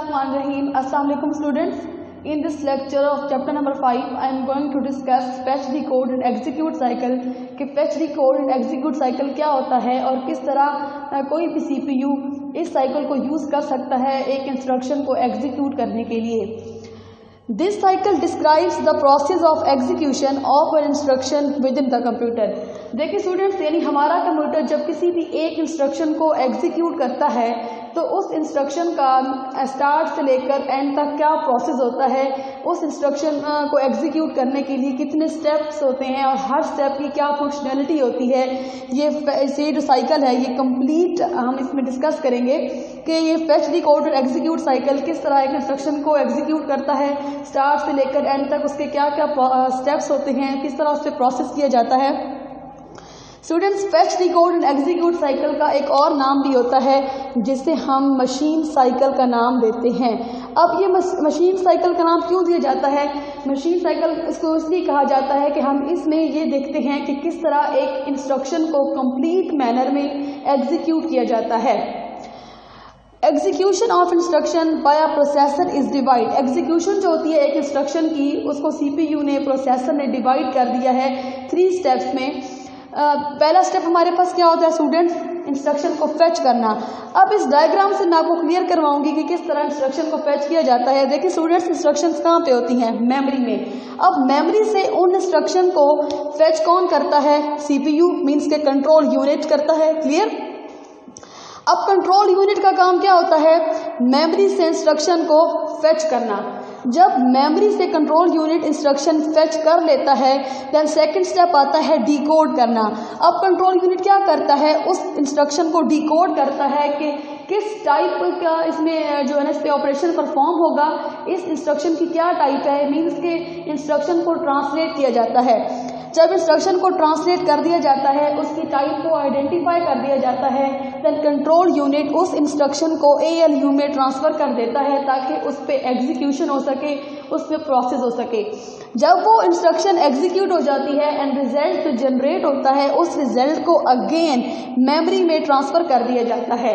Bismillahirrahmanirrahim. Assalamu alaikum students. In this lecture of chapter number 5, I am going to discuss fetch, decode and execute cycle कि fetch, decode and execute cycle क्या होता है और किस तरह कोई भी CPU इस साइकिल को यूज़ कर सकता है एक इंस्ट्रक्शन को एग्जीक्यूट करने के लिए। This cycle describes the process of execution of an instruction within the computer. देखिए स्टूडेंट्स, यानी हमारा कंप्यूटर जब किसी भी एक इंस्ट्रक्शन को एग्जीक्यूट करता है तो उस इंस्ट्रक्शन का स्टार्ट से लेकर एंड तक क्या प्रोसेस होता है, उस इंस्ट्रक्शन को एग्जीक्यूट करने के लिए कितने स्टेप्स होते हैं और हर स्टेप की क्या फंक्शनैलिटी होती है, ये जो साइकिल है ये कंप्लीट हम इसमें डिस्कस करेंगे कि ये फेच, डिकोड और एग्जीक्यूट साइकिल किस तरह एक इंस्ट्रक्शन को एग्जीक्यूट करता है, स्टार्ट से लेकर एंड तक उसके क्या क्या स्टेप्स होते हैं, किस तरह उस पर प्रोसेस किया जाता है। Students, fetch, decode and execute cycle का एक और नाम भी होता है जिसे हम मशीन साइकिल का नाम देते हैं। अब ये मशीन साइकिल का नाम क्यों दिया जाता है? मशीन साइकिल इसको इसलिए कहा जाता है कि हम इसमें ये देखते हैं कि किस तरह एक इंस्ट्रक्शन को कंप्लीट मैनर में एग्जीक्यूट किया जाता है। Execution of instruction by a processor is divide. Execution जो होती है एक इंस्ट्रक्शन की, उसको सीपीयू ने, प्रोसेसर ने डिवाइड कर दिया है 3 स्टेप्स में। पहला स्टेप हमारे पास क्या होता है स्टूडेंट्स? इंस्ट्रक्शन को फेच करना। अब इस डायग्राम से मैं आपको क्लियर करवाऊंगी कि किस तरह इंस्ट्रक्शन को फेच किया जाता है। देखिए स्टूडेंट्स, इंस्ट्रक्शंस कहाँ पे होती हैं? मेमोरी में। अब मेमोरी से उन इंस्ट्रक्शन को फेच कौन करता है? सीपीयू मींस के कंट्रोल यूनिट करता है। क्लियर? अब कंट्रोल यूनिट का काम क्या होता है? मेमोरी से इंस्ट्रक्शन को फेच करना। जब मेमोरी से कंट्रोल यूनिट इंस्ट्रक्शन फेच कर लेता है देन सेकंड स्टेप आता है डिकोड करना। अब कंट्रोल यूनिट क्या करता है? उस इंस्ट्रक्शन को डिकोड करता है कि किस टाइप का इसमें जो है ना इस पे ऑपरेशन परफॉर्म होगा, इस इंस्ट्रक्शन की क्या टाइप है, मीन्स के इंस्ट्रक्शन को ट्रांसलेट किया जाता है। जब इंस्ट्रक्शन को ट्रांसलेट कर दिया जाता है, उसकी टाइप को आइडेंटिफाई कर दिया जाता है, देन कंट्रोल यूनिट उस इंस्ट्रक्शन को ALU में ट्रांसफ़र कर देता है ताकि उस पर एग्जीक्यूशन हो सके, उस पर प्रोसेस हो सके। जब वो इंस्ट्रक्शन एग्जीक्यूट हो जाती है एंड रिजल्ट जो जनरेट होता है, उस रिजल्ट को अगेन मेमोरी में ट्रांसफ़र कर दिया जाता है।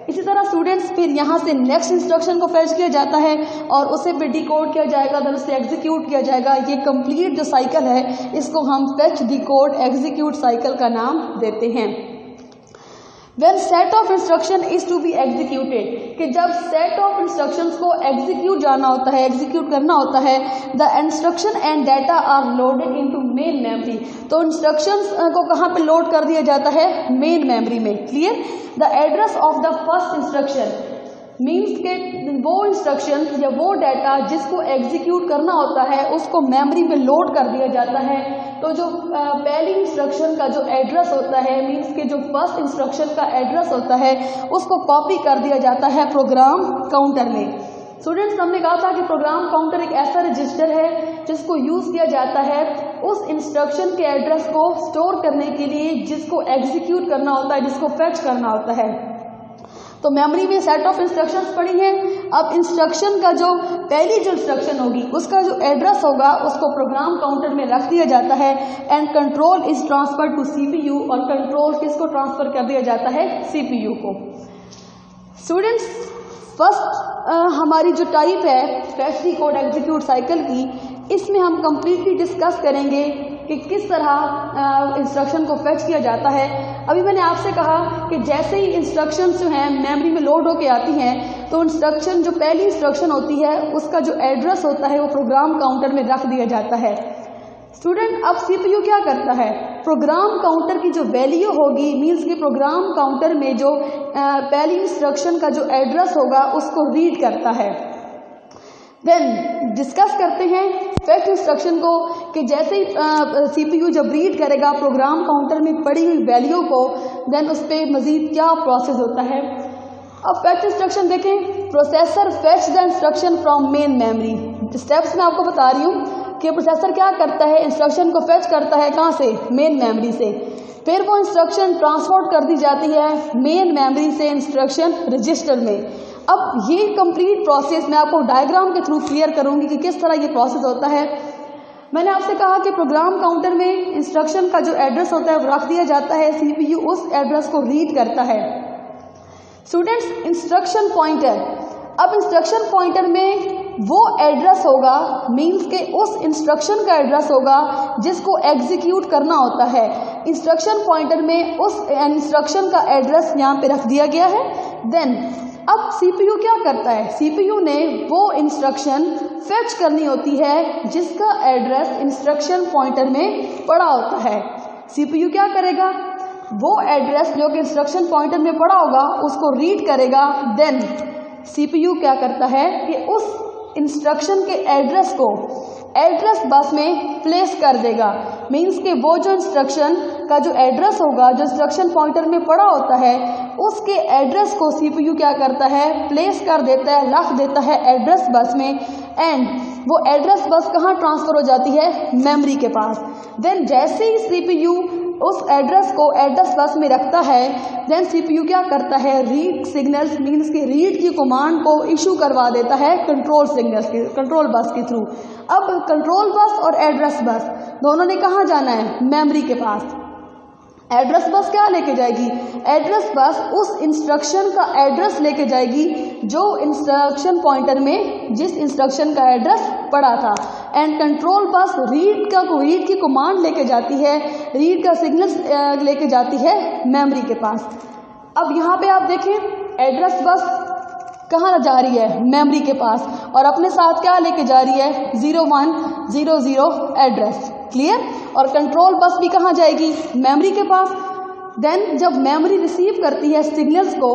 इसी तरह स्टूडेंट्स फिर यहाँ से नेक्स्ट इंस्ट्रक्शन को फेच किया जाता है और उसे फिर डिकोड किया जाएगा, देन उसे एग्जीक्यूट किया जाएगा। ये कंप्लीट जो साइकिल है इसको हम फेच, डिकोड, एग्जीक्यूट साइकिल का नाम देते हैं। When set of instruction is to be executed, कि जब set of instructions को execute जाना होता है, execute करना होता है, the instruction and data are loaded into main memory। तो instructions को कहाँ पे लोड कर दिया जाता है? main memory में। Clear? The address of the first instruction means के वो इंस्ट्रक्शन या वो डाटा जिसको एग्जीक्यूट करना होता है उसको मेमोरी में लोड कर दिया जाता है। तो जो पहली इंस्ट्रक्शन का जो एड्रेस होता है, मीन्स के जो फर्स्ट इंस्ट्रक्शन का एड्रेस होता है, उसको कॉपी कर दिया जाता है प्रोग्राम काउंटर में। स्टूडेंट्स, हमने कहा था कि प्रोग्राम काउंटर एक ऐसा रजिस्टर है जिसको यूज़ किया जाता है उस इंस्ट्रक्शन के एड्रेस को स्टोर करने के लिए जिसको एग्जीक्यूट करना होता है, जिसको फेच करना होता है। तो मेमोरी में सेट ऑफ इंस्ट्रक्शंस पड़ी हैं। अब इंस्ट्रक्शन का जो पहली जो इंस्ट्रक्शन होगी उसका जो एड्रेस होगा उसको प्रोग्राम काउंटर में रख दिया जाता है and control is transfer to CPU, और कंट्रोल किसको ट्रांसफर कर दिया जाता है? सीपीयू को। स्टूडेंट्स, फर्स्ट हमारी जो टाइप है फेच, डिकोड, एग्जीक्यूट साइकिल की, इसमें हम कंप्लीटली डिस्कस करेंगे कि किस तरह इंस्ट्रक्शन को फेच किया जाता है। अभी मैंने आपसे कहा कि जैसे ही इंस्ट्रक्शंस जो हैं मेमोरी में लोड होके आती हैं तो इंस्ट्रक्शन जो पहली इंस्ट्रक्शन होती है उसका जो एड्रेस होता है वो प्रोग्राम काउंटर में रख दिया जाता है। स्टूडेंट, अब सीपीयू क्या करता है? प्रोग्राम काउंटर की जो वैल्यू होगी, मीन्स कि प्रोग्राम काउंटर में जो पहली इंस्ट्रक्शन का जो एड्रेस होगा उसको रीड करता है। देन डिस्कस करते हैं फेच इंस्ट्रक्शन को कि जैसे ही सीपीयू जब रीड करेगा प्रोग्राम काउंटर में पड़ी हुई वैल्यू को, देन उस पर मजीद क्या प्रोसेस होता है। अब फेच इंस्ट्रक्शन देखें। Processor fetch the instruction from main memory. Steps मैं आपको बता रही हूँ कि प्रोसेसर क्या करता है, इंस्ट्रक्शन को फेच करता है कहाँ से? मेन मेमोरी से। फिर वो इंस्ट्रक्शन ट्रांसपोर्ट कर दी जाती है मेन मेमोरी से इंस्ट्रक्शन रजिस्टर में। अब ये कंप्लीट प्रोसेस मैं आपको डायग्राम के थ्रू क्लियर करूंगी कि किस तरह ये प्रोसेस होता है। मैंने आपसे कहा कि प्रोग्राम काउंटर में इंस्ट्रक्शन का जो एड्रेस होता है वो रख दिया जाता है, सीपीयू उस एड्रेस को रीड करता है। स्टूडेंट्स, इंस्ट्रक्शन पॉइंटर अब इंस्ट्रक्शन पॉइंटर में वो एड्रेस होगा, मीन्स के उस इंस्ट्रक्शन का एड्रेस होगा जिसको एग्जीक्यूट करना होता है। इंस्ट्रक्शन पॉइंटर में उस इंस्ट्रक्शन का एड्रेस यहाँ पे रख दिया गया है। देन अब सीपीयू क्या करता है, सीपीयू ने वो इंस्ट्रक्शन फेच करनी होती है जिसका एड्रेस इंस्ट्रक्शन पॉइंटर में पड़ा होता है। सीपीयू क्या करेगा, वो एड्रेस जो कि इंस्ट्रक्शन पॉइंटर में पड़ा होगा उसको रीड करेगा। देन सीपीयू क्या करता है कि उस इंस्ट्रक्शन के एड्रेस को एड्रेस बस में प्लेस कर देगा। मीन्स कि वो जो इंस्ट्रक्शन का जो एड्रेस होगा जो इंस्ट्रक्शन पॉइंटर में पड़ा होता है उसके एड्रेस को सीपीयू क्या करता है, प्लेस कर देता है, रख देता है एड्रेस बस में। एंड वो एड्रेस बस कहाँ ट्रांसफ़र हो जाती है, मेमोरी के पास। देन जैसे ही सीपीयू उस एड्रेस को एड्रेस बस में रखता है, देन सीपीयू क्या करता है, रीड सिग्नल्स मीन्स के रीड की कमांड को इशू करवा देता है कंट्रोल सिग्नल्स के, कंट्रोल बस के थ्रू। अब कंट्रोल बस और एड्रेस बस दोनों ने कहाँ जाना है, मेमोरी के पास। एड्रेस बस क्या लेके जाएगी, एड्रेस बस उस इंस्ट्रक्शन का एड्रेस लेके जाएगी जो इंस्ट्रक्शन पॉइंटर में जिस इंस्ट्रक्शन का एड्रेस पड़ा था। एंड कंट्रोल बस रीड की कमांड लेके जाती है, रीड का सिग्नल्स लेके जाती है मेमोरी के पास। अब यहाँ पे आप देखें एड्रेस बस कहाँ जा रही है, मेमोरी के पास, और अपने साथ क्या लेके जा रही है, 0100 एड्रेस। क्लियर। और कंट्रोल बस भी कहाँ जाएगी, मेमोरी के पास। देन जब मेमोरी रिसीव करती है सिग्नल्स को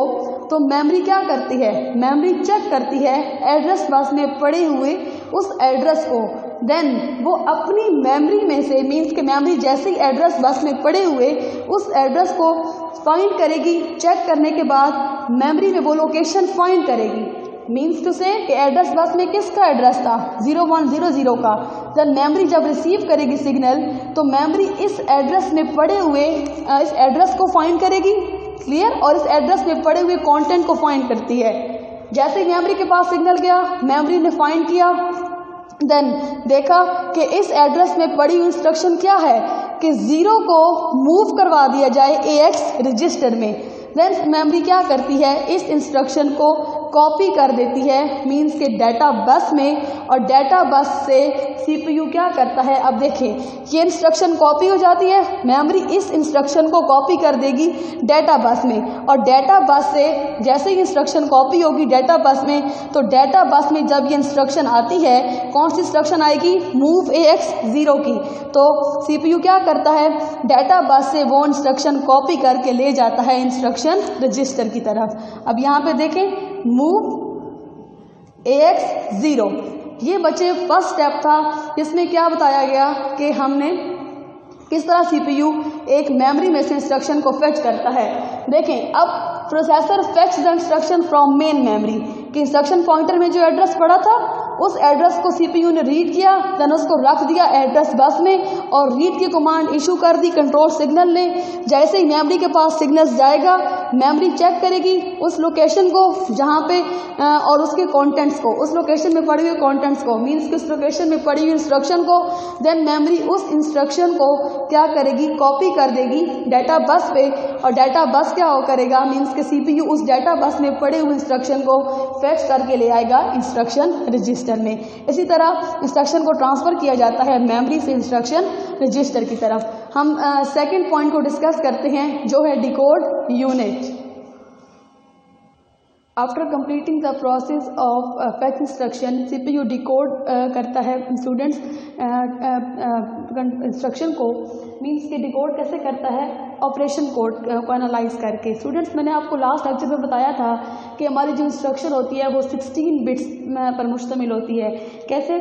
तो मेमोरी क्या करती है, मेमोरी चेक करती है एड्रेस बस में पड़े हुए उस एड्रेस को। देन वो अपनी मेमोरी में से मीन्स के मेमोरी जैसे ही एड्रेस बस में पड़े हुए उस एड्रेस को फाइंड करेगी। चेक करने के बाद मेमोरी में वो लोकेशन फाइंड करेगी। मीन्स टू से कि एड्रेस बस में किसका एड्रेस था, 0100 का। जब मेमोरी जब रिसीव करेगी सिग्नल तो मेमोरी इस एड्रेस में पड़े हुए इस एड्रेस को फाइंड करेगी। क्लियर। और इस एड्रेस में पड़े हुए कंटेंट को फाइंड करती है। जैसे ही मेमोरी के पास सिग्नल गया, मेमोरी ने फाइंड किया, देन देखा कि इस एड्रेस में पड़ी हुई इंस्ट्रक्शन क्या है कि 0 को मूव करवा दिया जाए AX रजिस्टर में। देन मेमोरी क्या करती है, इस इंस्ट्रक्शन को कॉपी कर देती है मीन्स के डाटा बस में, और डाटा बस से सीपीयू क्या करता है, अब देखें ये इंस्ट्रक्शन कॉपी हो जाती है, मेमोरी इस इंस्ट्रक्शन को कॉपी कर देगी डाटा बस में, और डाटा बस से जैसे ही इंस्ट्रक्शन कॉपी होगी डाटा बस में तो डाटा बस में जब ये इंस्ट्रक्शन आती है, कौन सी इंस्ट्रक्शन आएगी, मूव AX 0 की, तो सीपीयू क्या करता है, डाटा बस से वो इंस्ट्रक्शन कॉपी करके ले जाता है इंस्ट्रक्शन रजिस्टर की तरफ। अब यहाँ पे देखें मूव AX 0, ये बच्चे फर्स्ट स्टेप था। इसमें क्या बताया गया कि हमने किस तरह सीपीयू एक मेमोरी में से इंस्ट्रक्शन को फेच करता है। देखें अब processor fetch the instruction from main memory, कि इंस्ट्रक्शन पॉइंटर में जो एड्रेस पड़ा था उस एड्रेस को सीपीयू ने रीड किया, देन उसको रख दिया एड्रेस बस में और रीड की कमांड इशू कर दी कंट्रोल सिग्नल ने। जैसे ही मेमोरी के पास सिग्नल्स जाएगा, मेमोरी चेक करेगी उस लोकेशन को जहाँ पे और उसके कंटेंट्स को, उस लोकेशन में पड़े हुए कंटेंट्स को, मीन्स कि उस लोकेशन में पड़ी हुई इंस्ट्रक्शन को। देन मेमोरी उस इंस्ट्रक्शन को क्या करेगी, कॉपी कर देगी डाटा बस पे, और डाटा बस क्या हो करेगा, मीन्स कि सीपीयू उस डाटा बस में पड़े हुए इंस्ट्रक्शन को फेच करके ले आएगा इंस्ट्रक्शन रजिस्टर में। इसी तरह इंस्ट्रक्शन को ट्रांसफर किया जाता है मेमोरी से इंस्ट्रक्शन रजिस्टर की तरफ। हम सेकंड पॉइंट को डिस्कस करते हैं जो है decode unit. After completing the process of fetch instruction, CPU decode करता है स्टूडेंट्स इंस्ट्रक्शन को, मीन्स कि डिकोड कैसे करता है, ऑपरेशन कोड को एनालाइज करके। स्टूडेंट्स मैंने आपको लास्ट लेक्चर में बताया था कि हमारी जो इंस्ट्रक्शन होती है वो 16 बिट्स पर मुश्तमिल होती है। कैसे,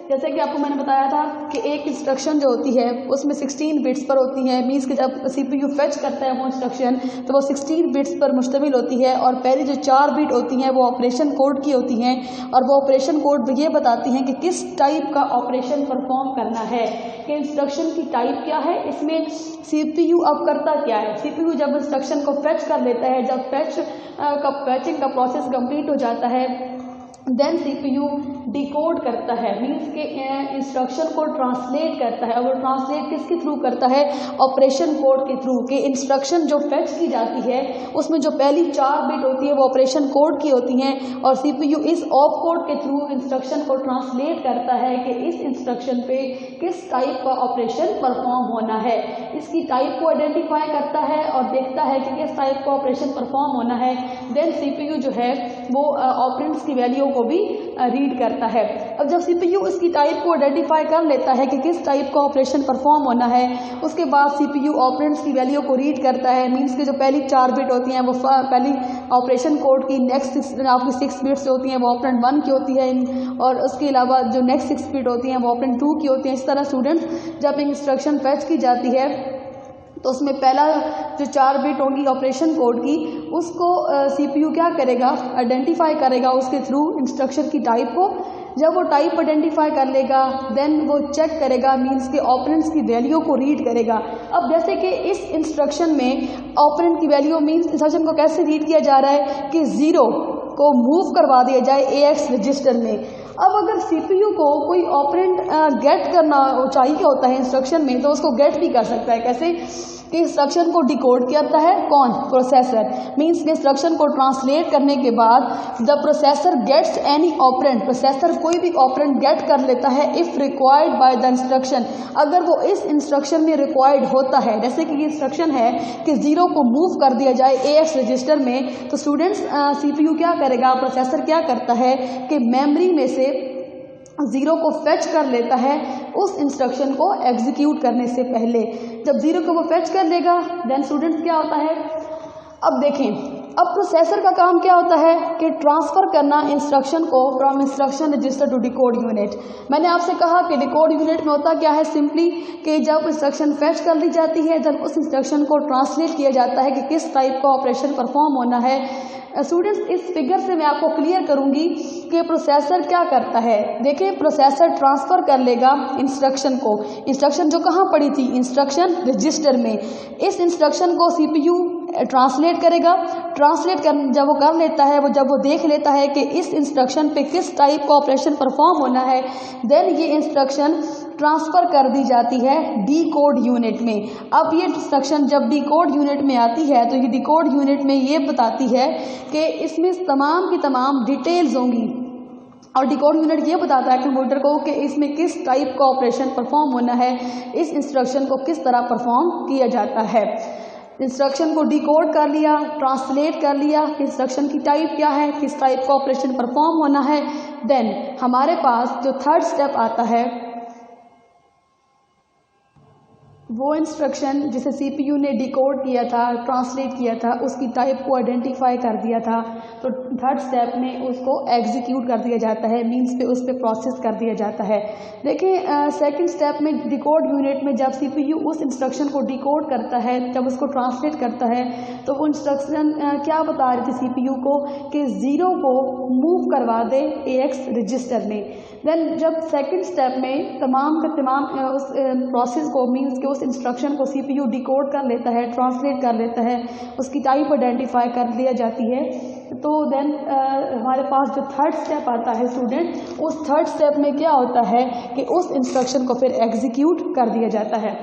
जैसे कि आपको मैंने बताया था कि एक इंस्ट्रक्शन जो होती है उसमें 16 बिट्स पर होती है। मीन्स कि जब सीपीयू फेच करता है वो इंस्ट्रक्शन तो वो 16 बिट्स पर मुश्तमिल होती है, और पहली जो 4 बिट होती हैं वो ऑपरेशन कोड की होती हैं, और वो ऑपरेशन कोड ये बताती हैं कि किस टाइप का ऑपरेशन परफॉर्म करना है, कि इंस्ट्रक्शन की टाइप क्या है, इसमें सीपीयू अब करता क्या है। सीपीयू जब इंस्ट्रक्शन को फेच कर लेता है, जब फेचिंग का प्रोसेस कंप्लीट हो जाता है, देन सीपीयू डिकोड करता है, मीन्स के इंस्ट्रक्शन को ट्रांसलेट करता है। और वो ट्रांसलेट किसके थ्रू करता है? ऑपरेशन कोड के थ्रू। कि इंस्ट्रक्शन जो फेच की जाती है उसमें जो पहली 4 बिट होती है वो ऑपरेशन कोड की होती हैं, और सीपीयू इस ऑप कोड के थ्रू इंस्ट्रक्शन को ट्रांसलेट करता है कि इस इंस्ट्रक्शन पे किस टाइप का ऑपरेशन परफॉर्म होना है। इसकी टाइप को आइडेंटिफाई करता है और देखता है कि किस टाइप का ऑपरेशन परफॉर्म होना है। देन सीपीयू जो है वो ऑपरेंड्स की वैल्यू को भी रीड करता है। अब जब सीपीयू इसकी टाइप को आइडेंटिफाई कर लेता है कि किस टाइप का ऑपरेशन परफॉर्म होना है, उसके बाद सीपीयू ऑपरेंड्स की वैल्यू को रीड करता है। मींस कि जो पहली 4 बिट होती हैं वो पहली ऑपरेशन कोड की, नेक्स्ट आपकी 6 बिट्स होती हैं वो ऑपरेंड 1 की होती है, और उसके अलावा जो नेक्स्ट 6 बिट होती हैं वो ऑपरेंड 2 की होती हैं। इस तरह स्टूडेंट्स जब इंस्ट्रक्शन फेच की जाती है तो उसमें पहला जो 4 बिट होंगी ऑपरेशन कोड की, उसको सीपीयू क्या करेगा? आइडेंटिफाई करेगा उसके थ्रू इंस्ट्रक्शन की टाइप को। जब वो टाइप आइडेंटिफाई कर लेगा देन वो चेक करेगा, मींस के ऑपरेंड्स की वैल्यू को रीड करेगा। अब जैसे कि इस इंस्ट्रक्शन में ऑपरेंड की वैल्यू मींस इंस्ट्रक्शन को कैसे रीड किया जा रहा है कि 0 को मूव करवा दिया जाए AX रजिस्टर में। अब अगर सीपीयू को कोई ऑपरेंड गेट करना चाहिए होता है इंस्ट्रक्शन में, तो उसको गेट भी कर सकता है। कैसे? कि इंस्ट्रक्शन को डिकोड करता है कौन? प्रोसेसर। मींस के इंस्ट्रक्शन को ट्रांसलेट करने के बाद the processor gets any operand, processor कोई भी ऑपरेंड गेट कर लेता है if required by the instruction, अगर वो इस इंस्ट्रक्शन में रिक्वायर्ड होता है। जैसे कि ये इंस्ट्रक्शन है कि 0 को मूव कर दिया जाए AX रजिस्टर में, तो स्टूडेंट्स सीपीयू क्या करेगा? प्रोसेसर क्या करता है कि मेमोरी में से 0 को फेच कर लेता है उस इंस्ट्रक्शन को एग्जीक्यूट करने से पहले। जब 0 को वो फेच कर लेगा देन स्टूडेंट्स क्या होता है? अब देखें, अब प्रोसेसर का काम क्या होता है कि ट्रांसफ़र करना इंस्ट्रक्शन को from instruction register to decode unit. मैंने आपसे कहा कि डिकोड यूनिट में होता क्या है? सिंपली कि जब इंस्ट्रक्शन फेच कर ली जाती है जब उस इंस्ट्रक्शन को ट्रांसलेट किया जाता है कि किस टाइप का ऑपरेशन परफॉर्म होना है। स्टूडेंट्स इस फिगर से मैं आपको क्लियर करूंगी कि प्रोसेसर क्या करता है। देखिए, प्रोसेसर ट्रांसफ़र कर लेगा इंस्ट्रक्शन को, इंस्ट्रक्शन जो कहाँ पड़ी थी? इंस्ट्रक्शन रजिस्टर में। इस इंस्ट्रक्शन को सीपीयू ट्रांसलेट करेगा। ट्रांसलेट कर जब वो कर लेता है, जब वो देख लेता है कि इस इंस्ट्रक्शन पे किस टाइप का ऑपरेशन परफॉर्म होना है, देन ये इंस्ट्रक्शन ट्रांसफ़र कर दी जाती है डिकोड यूनिट में। अब ये इंस्ट्रक्शन जब डिकोड यूनिट में आती है तो ये डिकोड यूनिट में ये बताती है कि इसमें तमाम की तमाम डिटेल्स होंगी, और डिकोड यूनिट ये बताता है कंप्यूटर को कि इसमें किस टाइप का ऑपरेशन परफॉर्म होना है, इस इंस्ट्रक्शन को किस तरह परफॉर्म किया जाता है। इंस्ट्रक्शन को डिकोड कर लिया, ट्रांसलेट कर लिया, इंस्ट्रक्शन की टाइप क्या है, किस टाइप का ऑपरेशन परफॉर्म होना है। देन हमारे पास जो थर्ड स्टेप आता है वो इंस्ट्रक्शन जिसे सीपीयू ने डिकोड किया था, ट्रांसलेट किया था, उसकी टाइप को आइडेंटिफाई कर दिया था, तो थर्ड स्टेप में उसको एग्जीक्यूट कर दिया जाता है, मींस पे उस पर प्रोसेस कर दिया जाता है। देखिए, सेकंड स्टेप में डिकोड यूनिट में जब सीपीयू उस इंस्ट्रक्शन को डिकोड करता है, जब उसको ट्रांसलेट करता है, तो वो इंस्ट्रक्शन क्या बता रही थी सीपीयू को कि 0 को मूव करवा दे AX रजिस्टर में। देन जब सेकंड स्टेप में तमाम के तमाम उस प्रोसेस को मींस के उस इंस्ट्रक्शन को सीपीयू डिकोड कर लेता है, ट्रांसलेट कर लेता है, उसकी टाइप आइडेंटिफाई कर लिया जाती है, तो देन हमारे पास जो थर्ड स्टेप आता है स्टूडेंट, उस थर्ड स्टेप में क्या होता है कि उस इंस्ट्रक्शन को फिर एग्जीक्यूट कर दिया जाता है।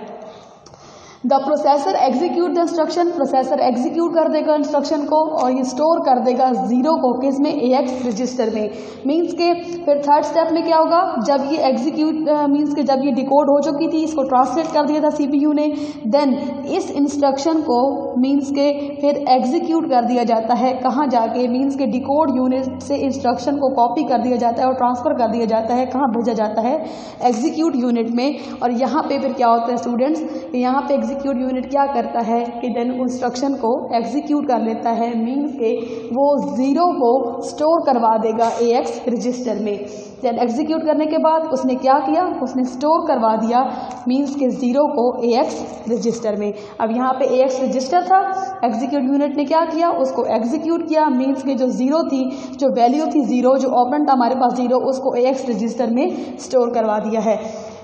The processor execute the instruction, processor execute कर देगा इंस्ट्रक्शन को और ये स्टोर कर देगा 0 को किस में? AX रजिस्टर में। मींस के फिर थर्ड स्टेप में क्या होगा, जब ये एग्जीक्यूट मींस के जब ये डिकोड हो चुकी थी, इसको ट्रांसलेट कर दिया था सीपीयू ने, देन इस इंस्ट्रक्शन को मींस के फिर एग्जीक्यूट कर दिया जाता है। कहाँ जाके? मींस के डिकोड यूनिट से इंस्ट्रक्शन को कॉपी कर दिया जाता है और ट्रांसफ़र कर दिया जाता है। कहाँ भेजा जाता है? एग्जीक्यूट यूनिट में। और यहाँ पे फिर क्या होता है स्टूडेंट्स, यहाँ पे एग्जीक्यूट यूनिट क्या करता है कि देन इंस्ट्रक्शन को एग्जीक्यूट कर लेता है, मींस के वो 0 को स्टोर करवा देगा AX रजिस्टर में। देन एग्जीक्यूट करने के बाद उसने क्या किया? उसने स्टोर करवा दिया मींस के 0 को AX रजिस्टर में। अब यहाँ पे AX रजिस्टर था, एग्जीक्यूट यूनिट ने क्या किया? उसको एग्जीक्यूट किया, मींस के जो 0 थी, जो वैल्यू थी 0, जो ऑपरेंड था हमारे पास 0, उसको AX रजिस्टर में स्टोर करवा दिया है।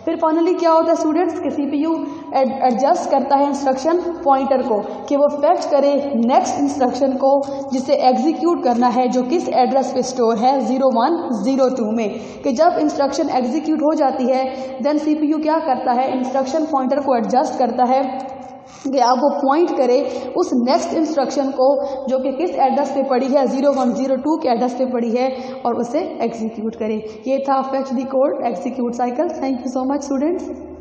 फिर फाइनली क्या होता है स्टूडेंट्स कि CPU एडजस्ट करता है इंस्ट्रक्शन पॉइंटर को कि वो फेच करे नेक्स्ट इंस्ट्रक्शन को जिसे एग्जीक्यूट करना है, जो किस एड्रेस पे स्टोर है 0102 में। कि जब इंस्ट्रक्शन एग्जीक्यूट हो जाती है देन CPU क्या करता है, इंस्ट्रक्शन पॉइंटर को एडजस्ट करता है कि आप वो पॉइंट करे उस नेक्स्ट इंस्ट्रक्शन को जो कि किस एड्रेस पे पड़ी है 0102 के एड्रेस पे पड़ी है, और उसे एग्जीक्यूट करे। ये था fetch decode execute cycle. Thank you so much students.